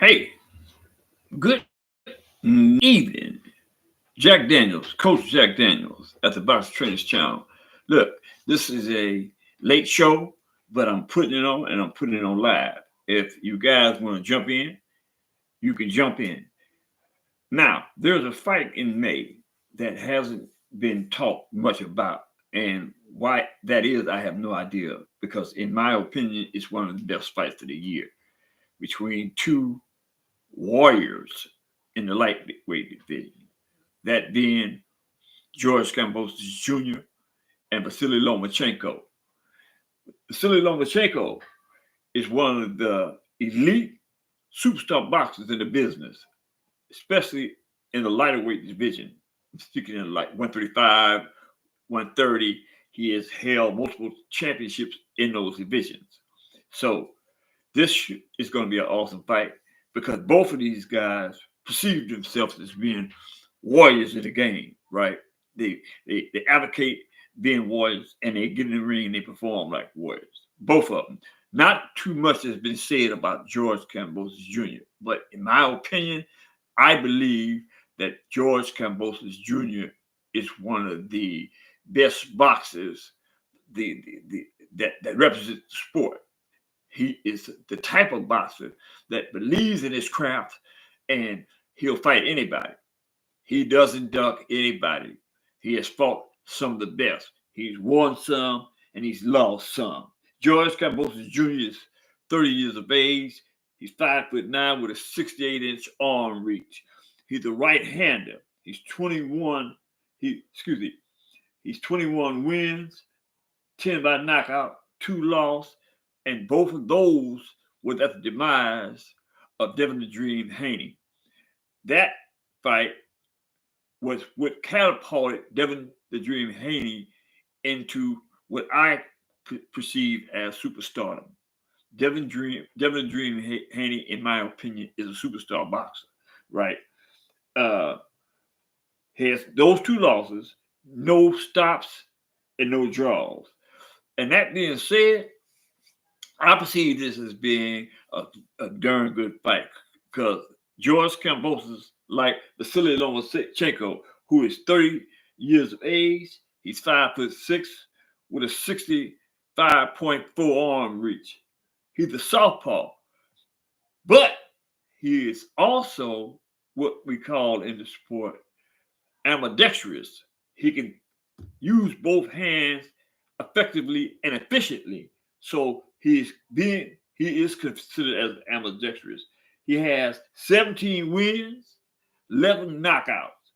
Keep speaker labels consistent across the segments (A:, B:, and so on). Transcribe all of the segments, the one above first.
A: Hey, good evening. Jack Daniels, Coach Jack Daniels at the Box Trainers Channel. Look, this is a late show, but I'm putting it on and I'm putting it on live. If you guys want to jump in, you can jump in. Now, there's a fight in May that hasn't been talked much about, and why that is, I have no idea. Because, in my opinion, it's one of the best fights of the year between two warriors in the lightweight division. That being George Kambosos Jr. and Vasily Lomachenko. Vasily Lomachenko is one of the elite superstar boxers in the business, especially in the lighter weight division. Speaking in like 135, 130, he has held multiple championships in those divisions. So this is going to be an awesome fight because both of these guys perceive themselves as being warriors in the game, right? They advocate being warriors and they get in the ring and they perform like warriors. Both of them. Not too much has been said about George Kambosos Jr., but in my opinion, I believe that George Kambosos Jr. is one of the best boxers that represents the sport. He is the type of boxer that believes in his craft and he'll fight anybody. He doesn't duck anybody. He has fought some of the best. He's won some and he's lost some. George Kambosos Jr. is 30 years of age. He's 5'9" with a 68-inch arm reach. He's a right-hander. He's 21. He's 21 wins, 10 by knockout, 2 loss, and both of those were at the demise of Devin the Dream Haney. That fight was what catapulted Devin the Dream Haney into what I perceive as superstardom. Devin the Dream Haney, in my opinion, is a superstar boxer, right? Uh, he has those 2 losses, no stops, and no draws. And that being said, I perceive this as being a darn good fight because George Kambosos, like Vasily Lomachenko, who is 30 years of age, he's 5'6" with a 65.4 arm reach. He's a southpaw, but he is also what we call in the sport ambidextrous. He can use both hands effectively and efficiently. So he is considered as ambidextrous. He has 17 wins, 11 knockouts.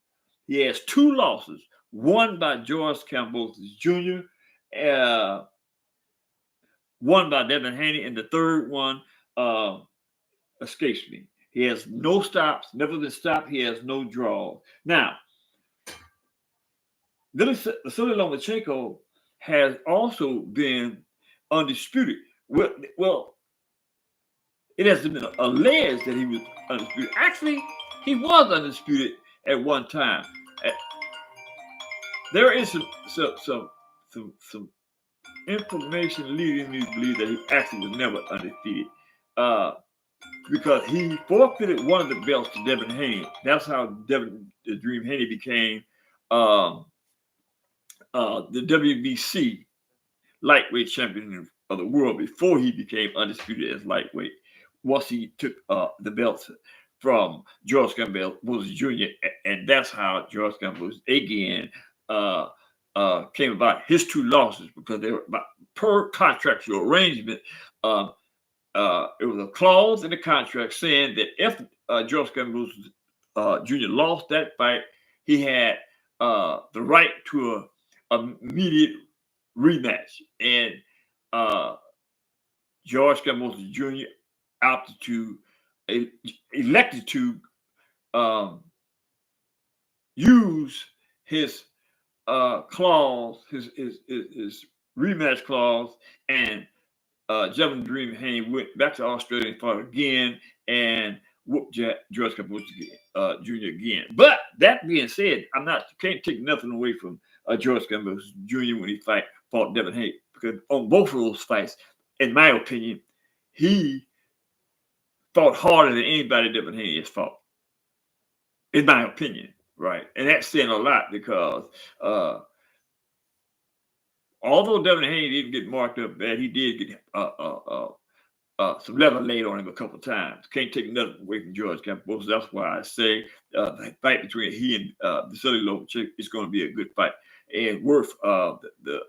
A: He has 2 losses, one by George Kambosos Jr., one by Devin Haney, and the third one escapes me. He has no stops, never been stopped. He has no draws. Now, Vasily Lomachenko has also been undisputed. Well, it has been alleged that he was undisputed. Actually, he was undisputed at one time. There is some information leading me to believe that he actually was never undefeated. Because he forfeited one of the belts to Devin Haney. That's how Devin the Dream Haney became the WBC lightweight champion of the world before he became undisputed as lightweight. Once he took the belts from George Kambosos Jr., and that's how George Kambosos again came about. His 2 losses because they were per contractual arrangement. It was a clause in the contract saying that if George Kambosos Jr. lost that fight, he had the right to an immediate rematch. And George Kambosos Jr. elected to use his clause, his rematch clause, and Devin Dream Haney went back to Australia and fought again and whooped George Kambosos Jr. again. But that being said, can't take nothing away from George Kambosos Jr. when he fought Devin Haney, because on both of those fights, in my opinion, he fought harder than anybody Devin Haney has fought, in my opinion, right? And that's saying a lot because although Devin Haney didn't get marked up bad, he did get some level laid on him a couple of times. Can't take nothing away from George Kambosos. That's why I say the fight between he and VASYL Lomachenko is going to be a good fight and worth the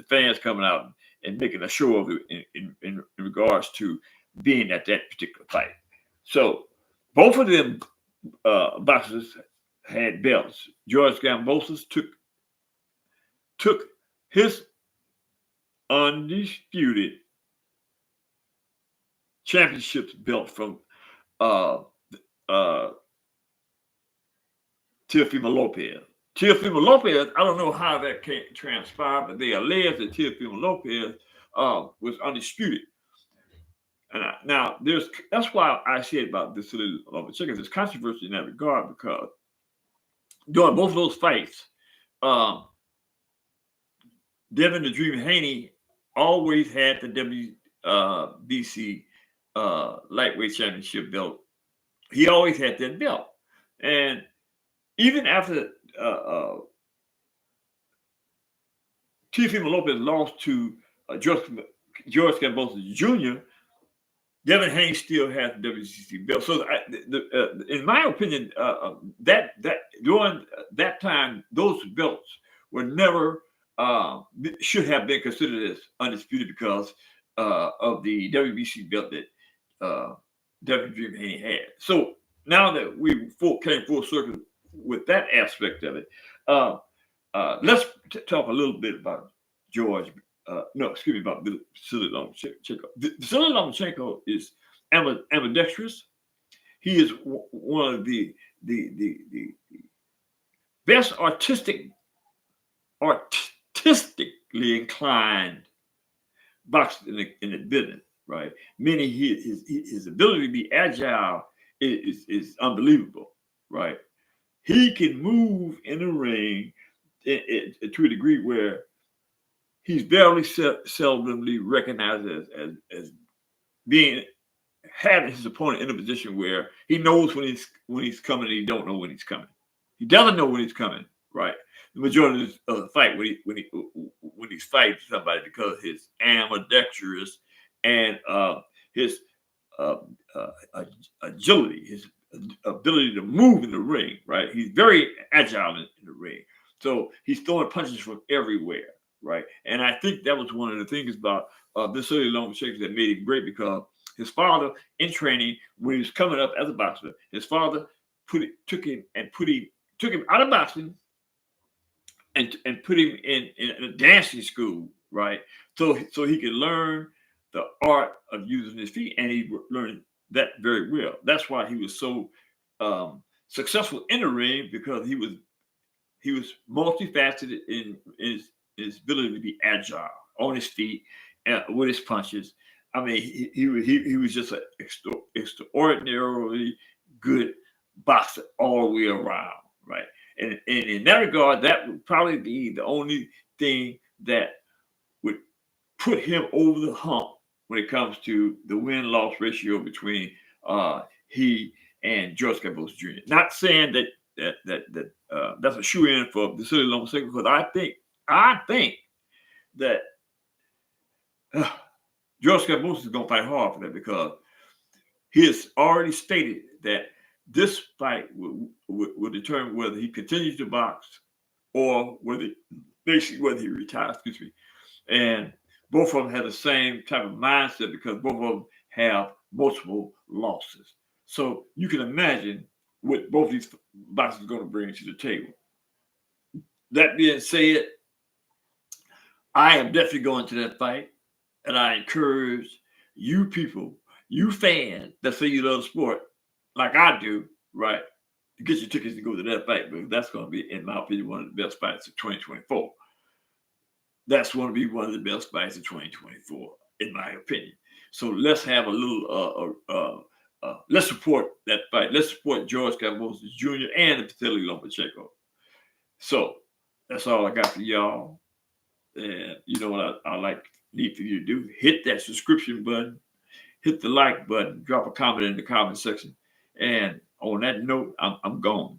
A: fans coming out and making a show of it in regards to being at that particular fight. So both of them boxers had belts. George Kambosos took his undisputed championship belt from Teofimo Lopez. Teofimo Lopez, I don't know how that came transpire, but they alleged that Teofimo Lopez was undisputed. And now that's why I said about this Lomachenko. There's controversy in that regard because during both of those fights, Devin the Dream Haney always had the WBC lightweight championship belt. He always had that belt, and even after Teofimo Lopez lost to George Kambosos Jr., Devin Haney still has the WBC belt. So, in my opinion, that during that time, those belts were never should have been considered as undisputed because of the WBC belt that Devin Dream Haney had. So now that we came full circle with that aspect of it, let's talk a little bit about George. About VASYL Lomachenko. VASYL Lomachenko is ambidextrous. He is one of the best artistically inclined boxers in the business, right? Meaning his ability to be agile is unbelievable, right? He can move in the ring to a degree where he's very seldomly recognized as being having his opponent in a position where he knows when he's coming and he don't know when he's coming. He doesn't know when he's coming, right? The majority of the fight when he's fighting somebody because his ambidextrous and his agility, his ability to move in the ring, right? He's very agile in the ring. So he's throwing punches from everywhere. Right, and I think that was one of the things about VASYL Lomachenko that made him great because his father, in training, when he was coming up as a boxer, his father took him out of boxing and put him in a dancing school, right? So he could learn the art of using his feet, and he learned that very well. That's why he was so successful in the ring because he was multifaceted in his ability to be agile on his feet with his punches. I mean, he was just an extraordinarily good boxer all the way around, right? And in that regard, that would probably be the only thing that would put him over the hump when it comes to the win-loss ratio between he and George Kambosos Jr. Not saying that's a shoe-in for VASYL Lomachenko because I think that George Kambosos is going to fight hard for that because he has already stated that this fight will determine whether he continues to box or whether he retires. Excuse me. And both of them have the same type of mindset because both of them have multiple losses. So you can imagine what both these boxers are going to bring to the table. That being said, I am definitely going to that fight, and I encourage you people, you fans that say you love the sport, like I do, right, to get your tickets to go to that fight because that's going to be, in my opinion, one of the best fights of 2024. That's going to be one of the best fights of 2024, in my opinion. So let's have a little, let's support that fight. Let's support George Kambosos Jr. and VASYL Lomachenko. So that's all I got for y'all. And you know what I need for you to do? Hit that subscription button. hit the like button, drop a comment in the comment section. And on that note, I'm gone.